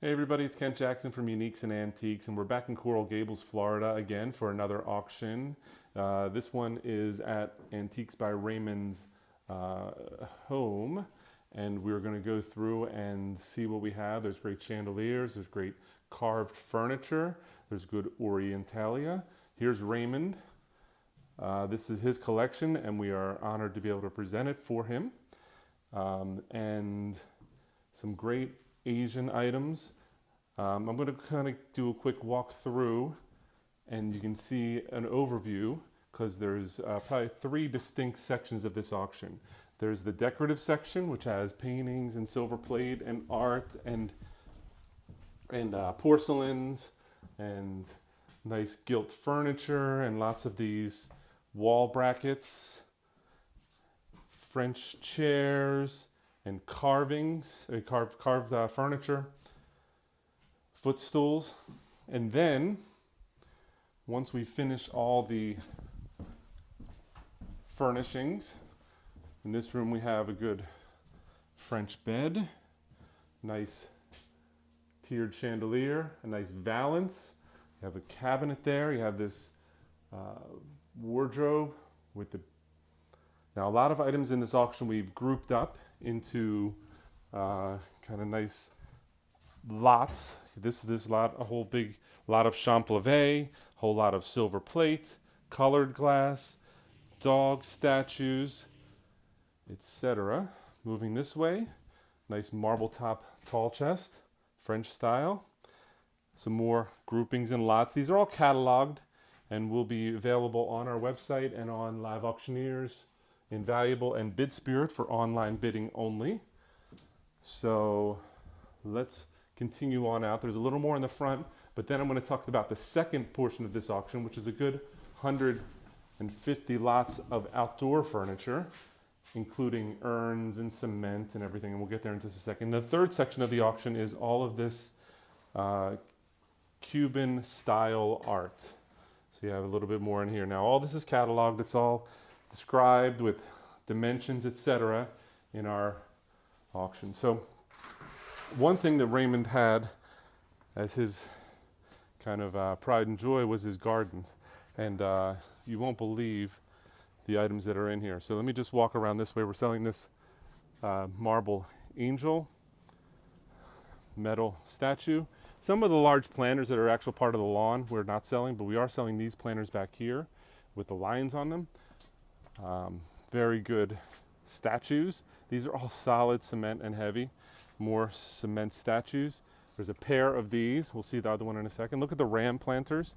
Hey everybody, it's Kent Jackson from Uniques and Antiques, and we're back in Coral Gables, Florida again for another auction. This one is at Antiques by Raymond's home, and we're going to go through and see what we have. There's great chandeliers, there's great carved furniture, there's good Orientalia. Here's Raymond. This is his collection, and we are honored to be able to present it for him. And some great Asian items. I'm going to kind of do a quick walk through, and you can see an overview because there's probably three distinct sections of this auction. There's the decorative section, which has paintings and silver plate and art and porcelains and nice gilt furniture and lots of these wall brackets, French chairs, and carvings, carved furniture, footstools. And then, once we finish all the furnishings, in this room we have a good French bed, nice tiered chandelier, a nice valance. You have a cabinet there. You have this wardrobe with the... Now, a lot of items in this auction we've grouped up into kind of nice lots. This lot, a whole big lot of champlavé, a whole lot of silver plate, colored glass, dog statues, etc. Moving this way, nice marble top tall chest, French style. Some more groupings and lots. These are all cataloged and will be available on our website and on Live Auctioneers, Invaluable, and Bid Spirit for online bidding only. So let's continue on out. There's a little more in the front, but then I'm going to talk about the second portion of this auction, which is a good 150 lots of outdoor furniture, including urns and cement and everything, and we'll get there in just a second. The third section of the auction is all of this Cuban style art. So you have a little bit more in here. Now all this is cataloged. It's all described with dimensions, etc. in our auction. So one thing that Raymond had as his kind of pride and joy was his gardens. And you won't believe the items that are in here. So let me just walk around this way. We're selling this marble angel, metal statue. Some of the large planters that are actual part of the lawn we're not selling, but we are selling these planters back here with the lions on them. Very good statues. These are all solid cement and heavy. More cement statues. There's a pair of these. We'll see the other one in a second. Look at the ram planters.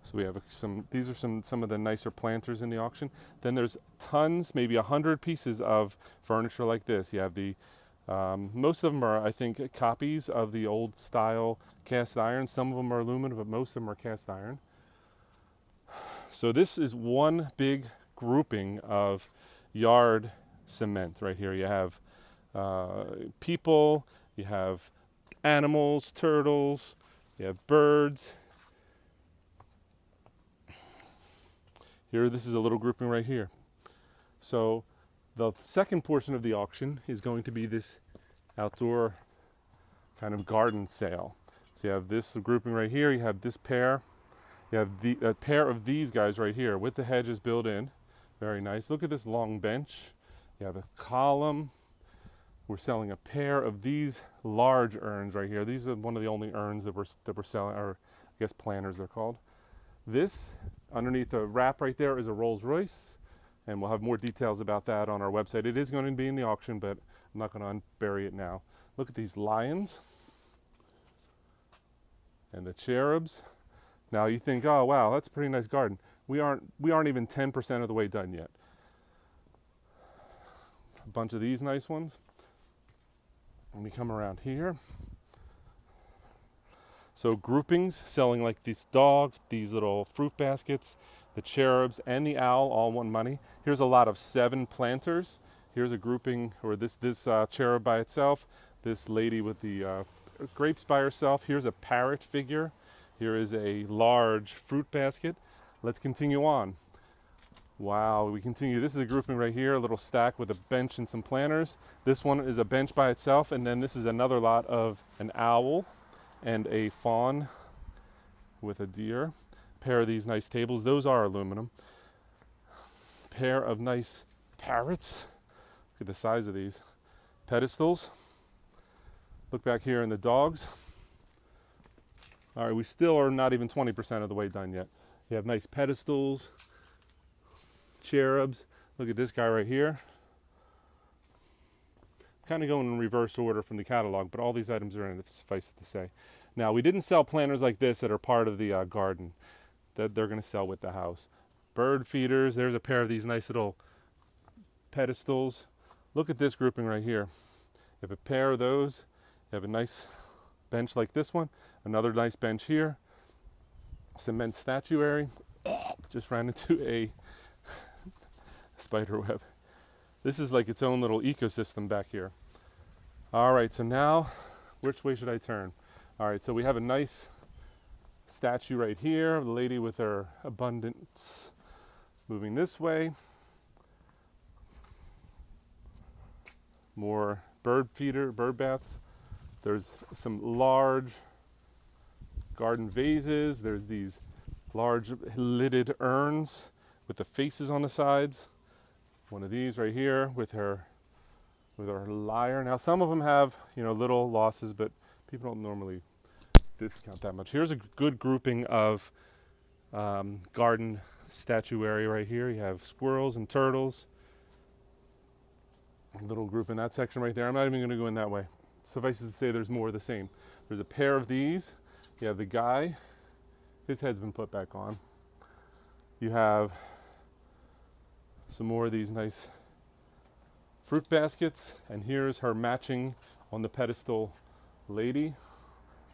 So we have some, these are some of the nicer planters in the auction. Then there's tons, maybe 100 pieces of furniture like this. You have the, most of them are, I think, copies of the old style cast iron. Some of them are aluminum, but most of them are cast iron. So this is one big grouping of yard cement right here. You have people, you have animals, turtles, you have birds. Here, this is a little grouping right here. So the second portion of the auction is going to be this outdoor kind of garden sale. So you have this grouping right here, you have this pair, you have a pair of these guys right here with the hedges built in. Very nice. Look at this long bench. You have a column. We're selling a pair of these large urns right here. These are one of the only urns that we're selling, or I guess planters they're called. This, underneath the wrap right there, is a Rolls Royce, and we'll have more details about that on our website. It is going to be in the auction, but I'm not going to unbury it now. Look at these lions and the cherubs. Now you think, oh wow, that's a pretty nice garden. We aren't even 10% of the way done yet. A bunch of these nice ones. Let me come around here. So groupings, selling like this dog, these little fruit baskets, the cherubs, and the owl, all one money. Here's a lot of 7 planters. Here's a grouping, or this cherub by itself. This lady with the grapes by herself. Here's a parrot figure. Here is a large fruit basket. Let's continue on. Wow, we continue. This is a grouping right here, a little stack with a bench and some planters. This one is a bench by itself, and then this is another lot of an owl and a fawn with a deer. Pair of these nice tables. Those are aluminum. Pair of nice parrots. Look at the size of these. Pedestals. Look back here in the dogs. All right, we still are not even 20% of the way done yet. You have nice pedestals, cherubs. Look at this guy right here. Kind of going in reverse order from the catalog, but all these items are in it, suffice it to say. Now, we didn't sell planters like this that are part of the garden that they're going to sell with the house. Bird feeders. There's a pair of these nice little pedestals. Look at this grouping right here. You have a pair of those. You have a nice bench like this one. Another nice bench here. Cement statuary. Just ran into a spider web. This is like its own little ecosystem back here. All right, so now, which way should I turn? All right, so we have a nice statue right here, the lady with her abundance. Moving this way. More bird baths. There's some large garden vases. There's these large lidded urns with the faces on the sides. One of these right here with her lyre. Now some of them have, little losses, but people don't normally discount that much. Here's a good grouping of garden statuary right here. You have squirrels and turtles. A little group in that section right there. I'm not even going to go in that way. Suffice it to say there's more of the same. There's a pair of these. You have the guy. His head's been put back on. You have some more of these nice fruit baskets. And here's her matching on the pedestal lady.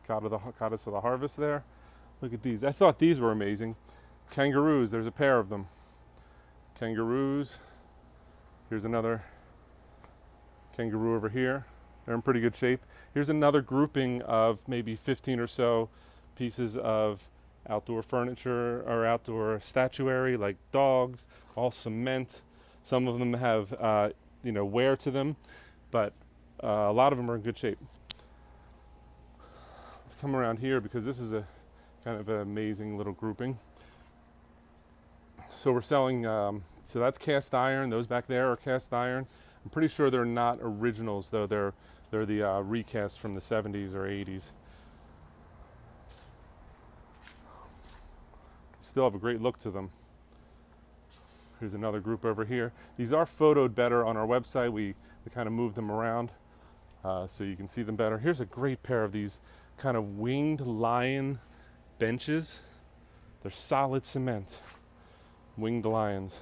Goddess of the harvest there. Look at these. I thought these were amazing. Kangaroos. There's a pair of them. Kangaroos. Here's another kangaroo over here. They're in pretty good shape. Here's another grouping of maybe 15 or so pieces of outdoor furniture or outdoor statuary, like dogs, all cement. Some of them have wear to them, but a lot of them are in good shape. Let's come around here because this is a kind of an amazing little grouping. So we're selling, so that's cast iron. Those back there are cast iron. I'm pretty sure they're not originals, though. They're the recasts from the 70s or 80s. Still have a great look to them. Here's another group over here. These are photoed better on our website. We kind of moved them around so you can see them better. Here's a great pair of these kind of winged lion benches. They're solid cement. Winged lions.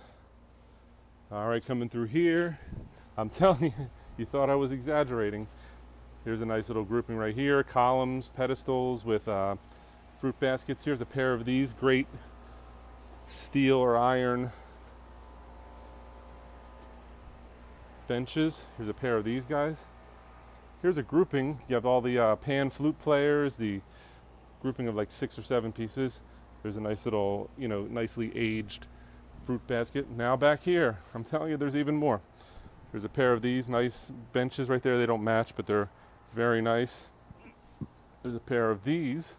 All right, coming through here. I'm telling you, you thought I was exaggerating. Here's a nice little grouping right here. Columns, pedestals with fruit baskets. Here's a pair of these great steel or iron benches. Here's a pair of these guys. Here's a grouping. You have all the pan flute players, the grouping of like 6 or 7 pieces. There's a nice little, nicely aged fruit basket. Now back here, I'm telling you, there's even more. There's a pair of these nice benches right there. They don't match, but they're very nice. There's a pair of these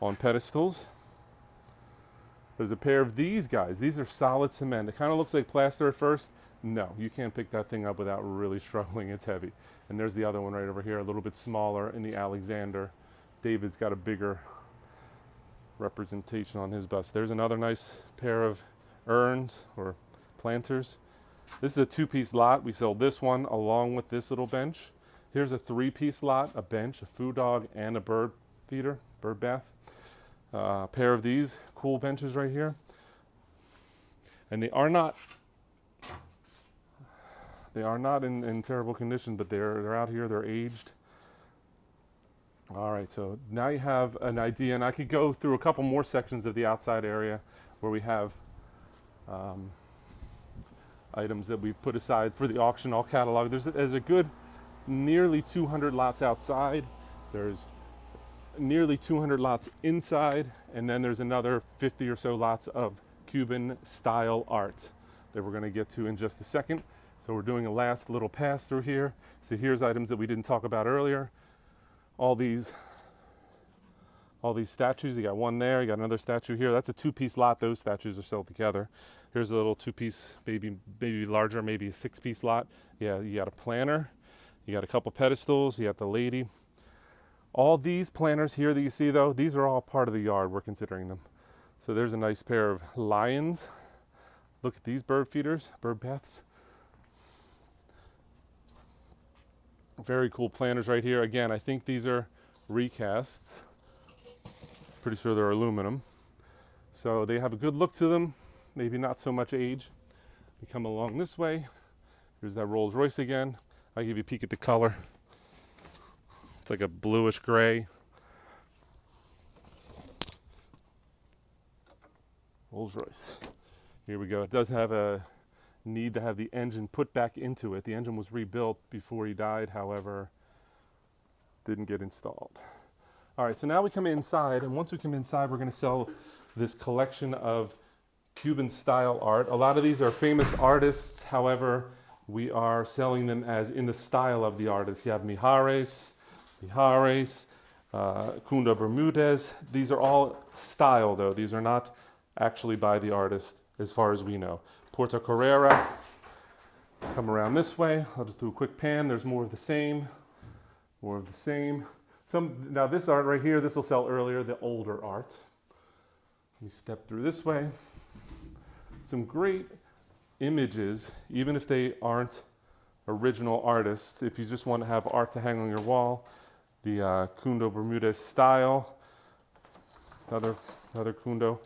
on pedestals. There's a pair of these guys. These are solid cement. It kind of looks like plaster at first. No, you can't pick that thing up without really struggling. It's heavy. And there's the other one right over here, a little bit smaller in the Alexander. David's got a bigger representation on his bust. There's another nice pair of urns or planters. This is a 2-piece lot. We sold this one along with this little bench. Here's a 3-piece lot, a bench, a food dog, and a bird feeder, bird bath. A pair of these cool benches right here. And they are not in terrible condition, but they're out here, they're aged. All right, so now you have an idea, and I could go through a couple more sections of the outside area where we have items that we've put aside for the auction, all catalog. There's a good nearly 200 lots outside. There's nearly 200 lots inside, and then there's another 50 or so lots of Cuban style art that we're going to get to in just a second. So we're doing a last little pass through here. So here's items that we didn't talk about earlier. All these all these statues. You got one there, you got another statue here. That's a two-piece lot. Those statues are still together. Here's a little two-piece, maybe larger, maybe a six-piece lot. Yeah, you got a planter. You got a couple pedestals. You got the lady. All these planters here that you see, though, these are all part of the yard. We're considering them. So there's a nice pair of lions. Look at these bird feeders, bird baths. Very cool planters right here. Again, I think these are recasts. Pretty sure they're aluminum. So they have a good look to them, maybe not so much age. We come along this way. Here's that Rolls Royce again. I'll give you a peek at the color. It's like a bluish gray. Rolls Royce. Here we go. It does have a need to have the engine put back into it. The engine was rebuilt before he died, however, didn't get installed. All right, so now we come inside, and once we come inside, we're going to sell this collection of Cuban style art. A lot of these are famous artists, however, we are selling them as in the style of the artist. You have Mijares, Kundo Bermudez. These are all style, though. These are not actually by the artist, as far as we know. Puerto Carrera, come around this way. I'll just do a quick pan. There's more of the same, more of the same. Now this art right here, this will sell earlier, the older art. We step through this way. Some great images, even if they aren't original artists. If you just want to have art to hang on your wall, the Kundo Bermudez style, another Kundo.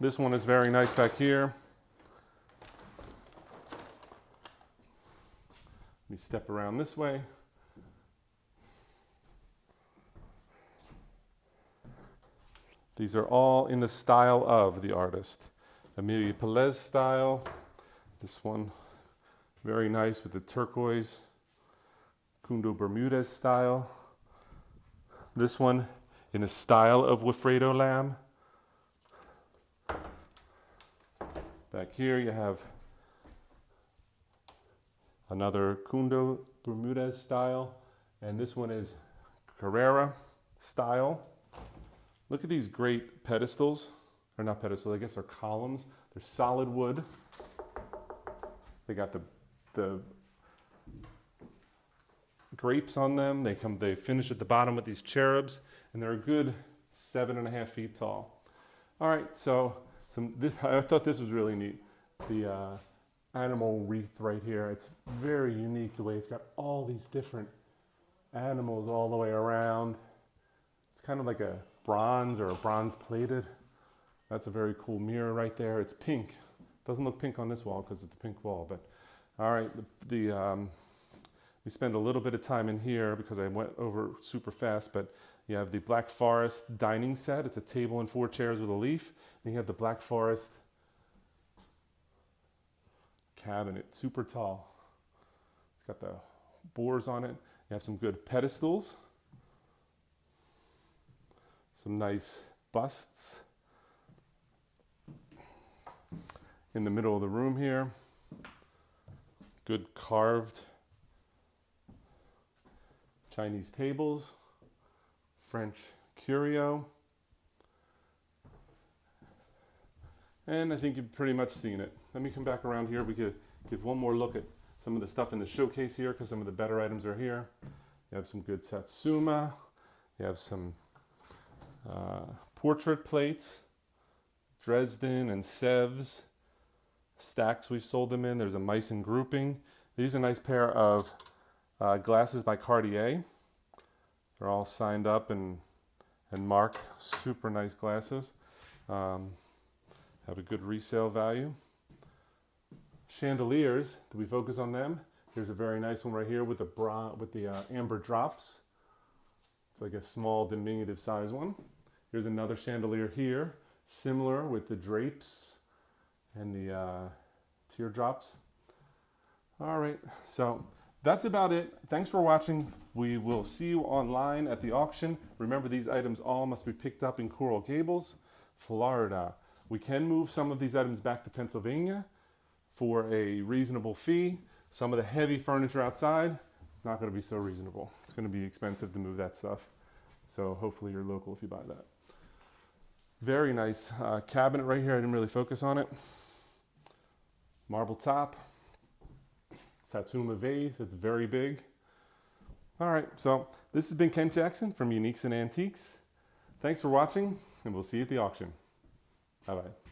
This one is very nice back here. Let me step around this way. These are all in the style of the artist. Emilia Pelez style. This one, very nice with the turquoise. Kundo Bermudez style. This one in the style of Wilfredo Lamb. Back here you have another Kundo Bermudez style, and this one is Carrera style. Look at these great pedestals, or not pedestals, I guess they're columns. They're solid wood. They got the grapes on them. They finish at the bottom with these cherubs, and they're a good 7.5 feet tall. All right, so I thought this was really neat. The animal wreath right here. It's very unique the way it's got all these different animals all the way around. It's kind of like a bronze or a bronze plated. That's a very cool mirror right there. It's pink. Doesn't look pink on this wall because it's a pink wall, but all right. We spend a little bit of time in here because I went over super fast, but you have the Black Forest dining set. It's a table and 4 chairs with a leaf. And you have the Black Forest cabinet, super tall. It's got the boars on it. You have some good pedestals. Some nice busts in the middle of the room here. Good carved Chinese tables, French curio. And I think you've pretty much seen it. Let me come back around here. We could give one more look at some of the stuff in the showcase here because some of the better items are here. You have some good Satsuma. You have some portrait plates, Dresden and Sevres stacks we've sold them in. There's a Meissen grouping. These are a nice pair of glasses by Cartier. They're all signed up and marked. Super nice glasses. Have a good resale value. Chandeliers, do we focus on them? Here's a very nice one right here with the amber drops. It's like a small diminutive size one. Here's another chandelier here, similar with the drapes and the teardrops. All right, so that's about it. Thanks for watching. We will see you online at the auction. Remember, these items all must be picked up in Coral Gables, Florida. We can move some of these items back to Pennsylvania for a reasonable fee. Some of the heavy furniture outside, it's not going to be so reasonable. It's going to be expensive to move that stuff. So hopefully you're local if you buy that. Very nice cabinet right here. I didn't really focus on it. Marble top. Satsuma vase. It's very big. All right, so this has been Ken Jackson from Uniques and Antiques. Thanks for watching, and we'll see you at the auction. Bye-bye.